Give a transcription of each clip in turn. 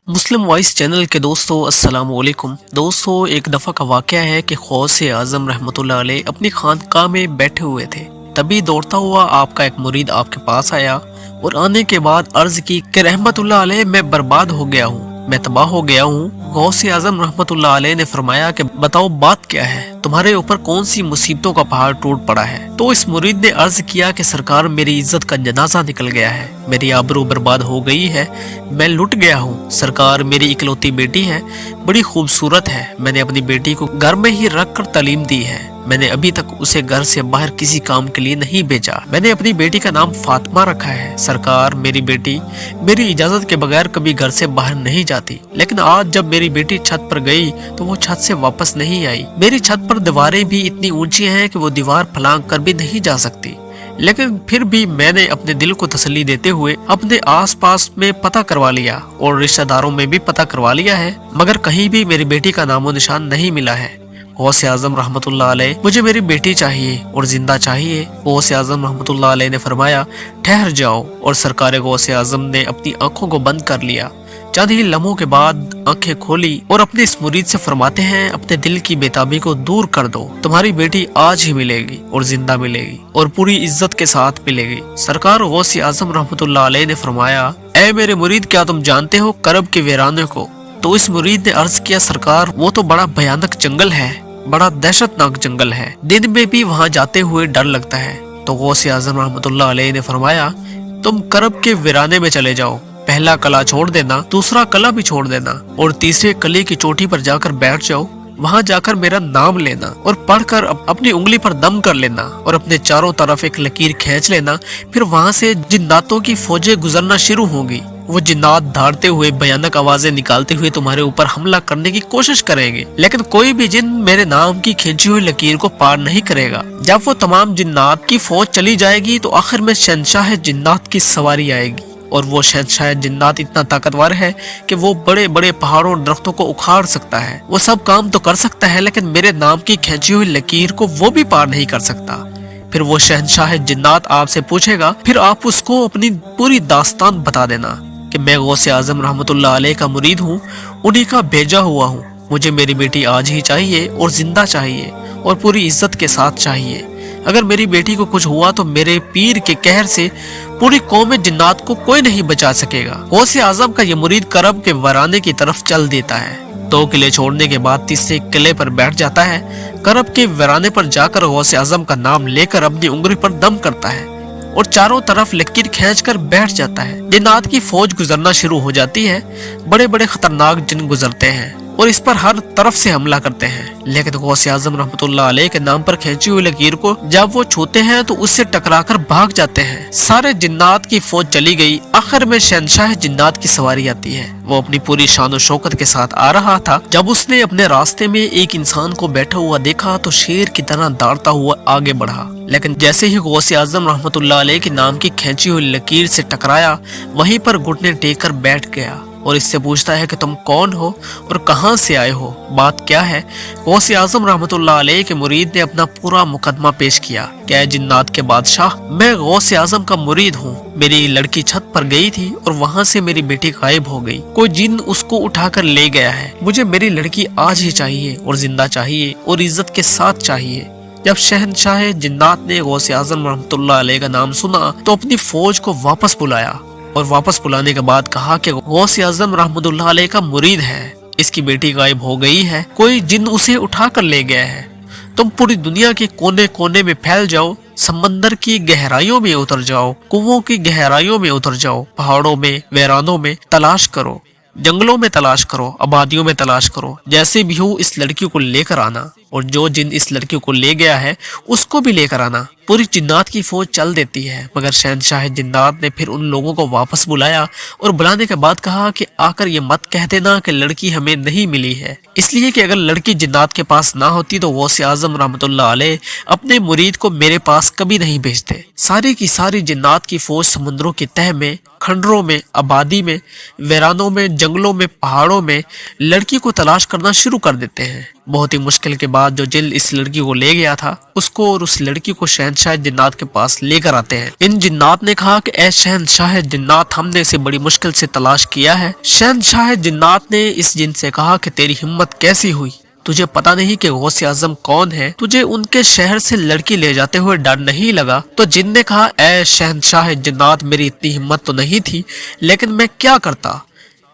मुस्लिम voice channel के दोस्तों अस्सलाम वालेकुम। दोस्तों, एक दफ़ा का वाक़या है कि गौसे आज़म रहमतुल्लाह अलैह अपनी खानकाह में बैठे हुए थे। तभी दौड़ता हुआ आपका एक मुरीद आपके पास आया और आने के बाद अर्ज की कि रहमतुल्लाह अलैह, मैं बर्बाद हो गया हूँ, मैं तबाह हो गया हूँ। गौसे आज़म रहमतुल्लाह अलैह ने फरमाया कि बताओ बात क्या है, तुम्हारे ऊपर कौन सी मुसीबतों का पहाड़ टूट पड़ा है। तो इस मुरीद ने अर्ज किया कि सरकार, मेरी इज्जत का जनाजा निकल गया है, मेरी आबरू बर्बाद हो गई है, मैं लुट गया हूँ। सरकार, मेरी इकलौती बेटी है, बड़ी खूबसूरत है, मैंने अपनी बेटी को घर में ही रख कर तालीम दी है, मैंने अभी तक उसे घर से बाहर किसी काम के लिए नहीं भेजा, मैंने अपनी बेटी का नाम फातिमा रखा है। सरकार, मेरी बेटी मेरी इजाजत के बगैर कभी घर से बाहर नहीं जाती, लेकिन आज जब मेरी बेटी छत पर गई तो वो छत से वापस नहीं आई। मेरी छत पर दीवारें भी इतनी ऊंची हैं कि वो दीवार फलांग कर भी नहीं जा सकती, लेकिन फिर भी मैंने अपने दिल को तसल्ली देते हुए अपने आसपास में पता करवा लिया और रिश्तेदारों में भी पता करवा लिया है, मगर कहीं भी मेरी बेटी का नामो निशान नहीं मिला है। गौसे आज़म रहमतुल्लाह अलैह, मुझे मेरी बेटी चाहिए और जिंदा चाहिए। गौसे आज़म रहमतुल्लाह अलैह ने फरमाया, ठहर जाओ। और सरकार गौसे आज़म ने अपनी आंखों को बंद कर लिया। चंद ही लम्हों के बाद आंखें खोली और अपने इस मुरीद से फरमाते हैं, अपने दिल की बेताबी को दूर कर दो, तुम्हारी बेटी आज ही मिलेगी और जिंदा मिलेगी और पूरी इज्जत के साथ मिलेगी। सरकार गौसे आज़म रहमतुल्लाह अलैह ने फरमाया, ऐ मेरे मुरीद, क्या तुम जानते हो करब के वीराने को? तो इस मुरीद ने अर्ज किया, सरकार, वो तो बड़ा भयानक जंगल है, बड़ा दहशतनाक जंगल है, दिन में भी वहाँ जाते हुए डर लगता है। तो गौसे आज़म रहमतुल्लाह अलैह ने फरमाया, तुम करब के वीराने में चले जाओ, पहला कला छोड़ देना, दूसरा कला भी छोड़ देना और तीसरे कले की चोटी पर जाकर बैठ जाओ, वहां जाकर मेरा नाम लेना और पढ़कर अपनी उंगली पर दम कर लेना और अपने चारों तरफ एक लकीर खींच लेना। फिर वहां से जिन्नातों की फौजें गुजरना शुरू होंगी। वो जिन्नात धाड़ते हुए भयानक आवाजें निकालते हुए तुम्हारे ऊपर हमला करने की कोशिश करेंगे, लेकिन कोई भी जिन मेरे नाम की खींची हुई लकीर को पार नहीं करेगा। जब वो तमाम जिन्नात की फौज चली जाएगी तो आखिर में शहंशाह जिन्नात की सवारी आएगी और वो शहंशाह जिन्नात इतना ताकतवर है कि वो बड़े बड़े पहाड़ों और दरख्तों को उखाड़ सकता है। वो सब काम तो कर सकता है, लेकिन मेरे नाम की खींची हुई लकीर को वो भी पार नहीं कर सकता। फिर वो शहंशाह जिन्नात आपसे पूछेगा, फिर आप उसको अपनी पूरी दास्तान बता देना कि मैं गौसे आज़म रहमतुल्लाह अलैह का मुरीद हूँ, उन्हीं का भेजा हुआ हूँ, मुझे मेरी बेटी आज ही चाहिए और जिंदा चाहिए और पूरी इज्जत के साथ चाहिए। अगर मेरी बेटी को कुछ हुआ तो मेरे पीर के कहर से पूरी कौम जिन्नात को कोई नहीं बचा सकेगा। गौसे आज़म का ये मुरीद करब के वराने की तरफ चल देता है। 2 किले छोड़ने के बाद तीसरे किले पर बैठ जाता है। करब के वराने पर जाकर गौसे आज़म का नाम लेकर अपनी उंगली पर दम करता है और चारों तरफ लकीर खींचकर बैठ जाता है। जिन्नात की फौज गुजरना शुरू हो जाती है। बड़े बड़े खतरनाक जिन गुजरते हैं और इस पर हर तरफ से हमला करते हैं, लेकिन गौसे आज़म रहमतुल्लाह अलैह के नाम पर खींची हुई लकीर को जब वो छूते हैं तो उससे टकराकर भाग जाते हैं। सारे जिन्नात की फौज चली गई। आखिर में शहंशाह जिन्नात की सवारी आती है। वो अपनी पूरी शान और शौकत के साथ आ रहा था। जब उसने अपने रास्ते में एक इंसान को बैठा हुआ देखा तो शेर की तरह दौड़ता हुआ आगे बढ़ा, लेकिन जैसे ही गौसे आज़म रहमतुल्लाह अलैह के नाम की खींची हुई लकीर से टकराया, वहीं पर घुटने टेक कर बैठ गया और इससे पूछता है कि तुम कौन हो और कहां से आए हो, बात क्या है। गौसे आज़म रहमतुल्लाह अलैह के मुरीद ने अपना पूरा मुकदमा पेश किया। क्या जिन्नात के बादशाह, मैं गौसे आज़म का मुरीद हूँ, मेरी लड़की छत पर गई थी और वहाँ से मेरी बेटी गायब हो गई, कोई जिन उसको उठाकर ले गया है, मुझे मेरी लड़की आज ही चाहिए और जिंदा चाहिए और इज्जत के साथ चाहिए। जब शहंशाह जिन्नात ने गौसे आज़म रहमतुल्लाह अलैह का नाम सुना तो अपनी फौज को वापस बुलाया और वापस बुलाने के बाद कहा कि गौसे आज़म रहमतुल्लाह अलैह का मुरीद है, इसकी बेटी गायब हो गई है, कोई जिन उसे उठा कर ले गया है। तुम पूरी दुनिया के कोने कोने में फैल जाओ, समंदर की गहराइयों में उतर जाओ, कुओं की गहराइयों में उतर जाओ, पहाड़ों में वीरानों में तलाश करो, जंगलों में तलाश करो, आबादियों में तलाश करो, जैसे भी हो इस लड़की को लेकर आना और जो जिन इस लड़की को ले गया है उसको भी लेकर आना। पूरी जिन्नात की फौज चल देती है, मगर शहंशाह जिन्नात ने फिर उन लोगों को वापस बुलाया और बुलाने के बाद कहा कि आकर ये मत कह देना कि लड़की हमें नहीं मिली है, इसलिए कि अगर लड़की जिन्नात के पास ना होती तो गौसे आज़म रहमतुल्लाह अलैह अपने मुरीद को मेरे पास कभी नहीं भेजते। सारी की सारी जिन्नात की फौज समुद्रों की तह में खंडरों में, आबादी में, वीरानों में, जंगलों में, पहाड़ों में लड़की को तलाश करना शुरू कर देते हैं। बहुत ही मुश्किल के बाद जो जिन इस लड़की को ले गया था उसको और उस लड़की को शहंशाह जिन्नात के पास लेकर आते हैं। इन जिन्नात ने कहा कि ऐ शहंशाह जिन्नात, हमने इसे बड़ी मुश्किल से तलाश किया है। शहंशाह जिन्नात ने इस जिन से कहा कि तेरी हिम्मत कैसी हुई, तुझे पता नहीं कि गौसे आजम कौन है, तुझे उनके शहर से लड़की ले जाते हुए डर नहीं लगा? तो जिन ने कहा, ऐ शहंशाह जिन्नात, मेरी इतनी हिम्मत तो नहीं थी, लेकिन मैं क्या करता।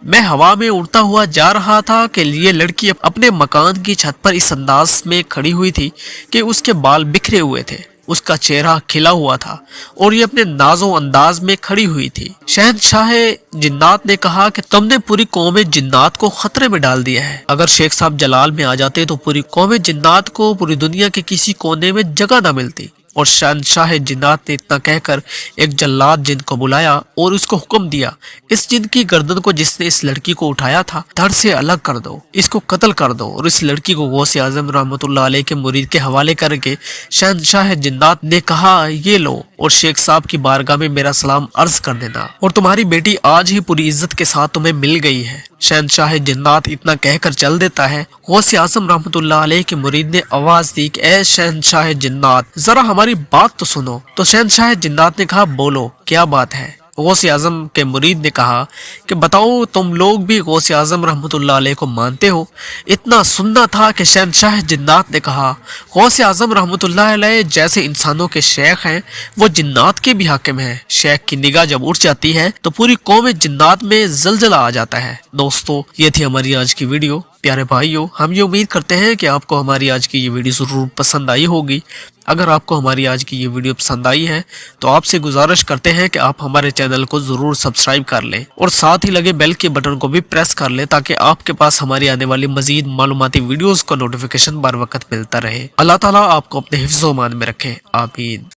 मैं हवा में उड़ता हुआ जा रहा था कि ये लड़की अपने मकान की छत पर इस अंदाज में खड़ी हुई थी कि उसके बाल बिखरे हुए थे, उसका चेहरा खिला हुआ था और ये अपने नाजो अंदाज में खड़ी हुई थी। शहंशाह जिन्नात ने कहा कि तुमने पूरी कौम जिन्नात को खतरे में डाल दिया है। अगर शेख साहब जलाल में आ जाते तो पूरी कौम जिन्नात को पूरी दुनिया के किसी कोने में जगह न मिलती। और शहंशाह जिन्नात ने इतना कहकर एक जल्लाद जिन को बुलाया और उसको हुक्म दिया, इस जिन की गर्दन को जिसने इस लड़की को उठाया था धड़ से अलग कर दो, इसको कत्ल कर दो। और इस लड़की को गौसे आजम रहमतुल्लाह अलैह के मुरीद के हवाले करके शहंशाह जिन्नात ने कहा, ये लो और शेख साहब की बारगाह में मेरा सलाम अर्ज कर देना, और तुम्हारी बेटी आज ही पूरी इज्जत के साथ तुम्हें मिल गई है। शहंशाह जिन्नात इतना कहकर चल देता है। गौसे आजम रहमतुल्लाह अलैह के मुरीद ने आवाज दी कि ऐ शहंशाह जिन्नात, जरा हमारी बात तो सुनो। तो शहंशाह जिन्नात ने कहा, बोलो क्या बात है। गौसे आजम के मुरीद ने कहा कि बताओ, तुम लोग भी गौसे आजम रहमतुल्लाह अलैह को मानते हो? इतना सुनना था कि शहंशाह जिन्नात ने कहा, गौसे आजम रहमतुल्लाह अलैह जैसे इंसानों के शेख हैं, वो जिन्नात के भी हाकिम हैं। शेख की निगाह जब उठ जाती है तो पूरी कौम जिन्नात में जलजला आ जाता है। दोस्तों, ये थी हमारी आज की वीडियो। प्यारे भाइयों, हम ये उम्मीद करते हैं कि आपको हमारी आज की ये वीडियो जरूर पसंद आई होगी। अगर आपको हमारी आज की ये वीडियो पसंद आई है तो आपसे गुजारिश करते हैं कि आप हमारे चैनल को जरूर सब्सक्राइब कर लें और साथ ही लगे बेल के बटन को भी प्रेस कर लें, ताकि आपके पास हमारी आने वाली मजीद मालूमाती वीडियोस का नोटिफिकेशन बर वक्त मिलता रहे। अल्लाह ताला आपको अपने हिफ्ज़-ओ-मान में रखे। आमीन।